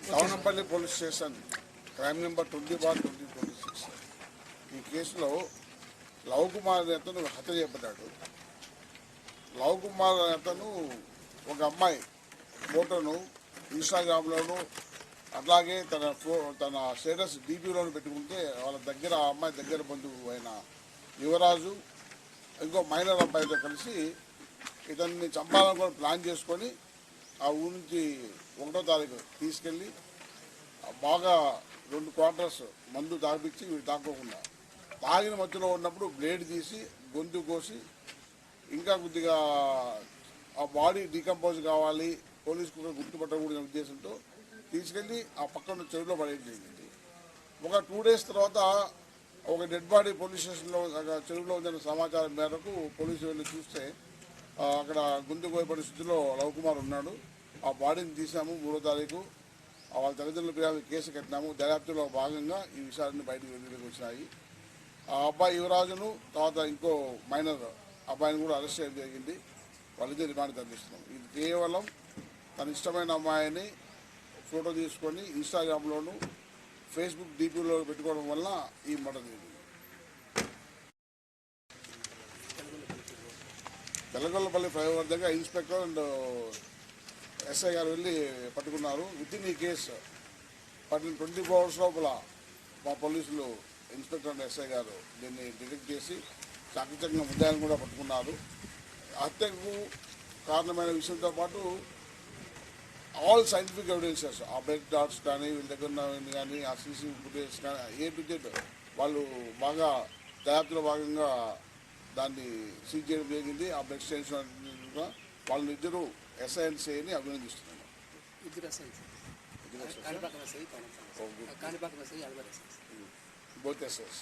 టౌనంపల్లి police station crime number 20/2026 ఈ కేసులో love Kumar అనే అతను హత్య చేయబడ్డాడు. లవ్ కుమార్ అనే అతను ఒక అమ్మాయి ఫోటోను ఇన్స్టాగ్రామ్లోను అట్లాగే తన స్టేటస్ డీపీలోను పెట్టుకుంటే వాళ్ళ దగ్గర ఆ అమ్మాయి దగ్గర బంధువు అయిన యువరాజు ఇంకో మైనర్ అబ్బాయితో కలిసి ఇతన్ని చంపాలని కూడా ప్లాన్ చేసుకొని ఆ ఊరి నుంచి 1వ తారీఖు తీసుకెళ్ళి బాగా 2 క్వార్టర్స్ మందు తాగిపించి వీడు తాక్కోకుండా తాగిన మధ్యలో ఉన్నప్పుడు బ్లేడ్ తీసి గొంతు కోసి ఇంకా కొద్దిగా ఆ బాడీ డీకంపోజ్ కావాలి పోలీసుకు గుర్తుపట్టకూడని ఉద్దేశంతో తీసుకెళ్ళి ఆ పక్కన చెరువులో పడేయడం జరిగింది. ఒక 2 డేస్ తర్వాత ఒక డెడ్ బాడీ పోలీస్ స్టేషన్లో చెరువులో ఉందన్న సమాచారం మేరకు పోలీసులు వెళ్ళి చూస్తే అక్కడ గొంతు కోయబడిన స్థితిలో లవ్ కుమార్ ఉన్నాడు. ఆ బాడీని తీసాము 3వ తారీఖు వాళ్ళ తల్లిదండ్రుల పేరు కేసు కట్టినాము. దర్యాప్తులో భాగంగా ఈ విషయాలన్నీ బయటకు వెలుగులోకి వచ్చినాయి. ఆ అబ్బాయి యువరాజును తర్వాత ఇంకో మైనర్ అబ్బాయిని కూడా అరెస్ట్ చేయడం జరిగింది. వాళ్ళిద్దరు రిమాండ్ తరలిస్తున్నాం. ఇది కేవలం తన ఇష్టమైన అమ్మాయిని ఫోటో తీసుకొని ఇన్స్టాగ్రామ్లోను ఫేస్బుక్ డీపీలో పెట్టుకోవడం వల్ల ఈ మర్డర్ జరిగింది. తెల్లగొల్లపల్లి ఫ్లైఓవర్ దగ్గర ఇన్స్పెక్టర్ అండ్ ఎస్ఐ గారు వెళ్ళి పట్టుకున్నారు. విత్ ఇన్ ఈ కేసు పట్టిన 24 hours లోపల మా పోలీసులు ఇన్స్పెక్టర్ అండ్ ఎస్ఐ గారు దీన్ని డిటెక్ట్ చేసి చాకచక్యంగా ముద్దాయిలను కూడా పట్టుకున్నారు. హత్యకు కారణమైన విషయంతో పాటు ఆల్ సైంటిఫిక్ ఎవిడెన్సెస్ ఆ బ్లడ్ డాట్స్ కానీ వీళ్ళ దగ్గర ఉన్నవన్నీ కానీ ఆ సీసీ ఫుటేజ్ కానీ ఏ టు జెడ్ వాళ్ళు బాగా దర్యాప్తులో భాగంగా దాన్ని సీజ్ చేయడం జరిగింది. ఆ బ్లడ్ స్టెయిన్స్ వాళ్ళు ఇద్దరు ఎస్ఐఎన్సీని అభినందిస్తున్నాను. Both SIs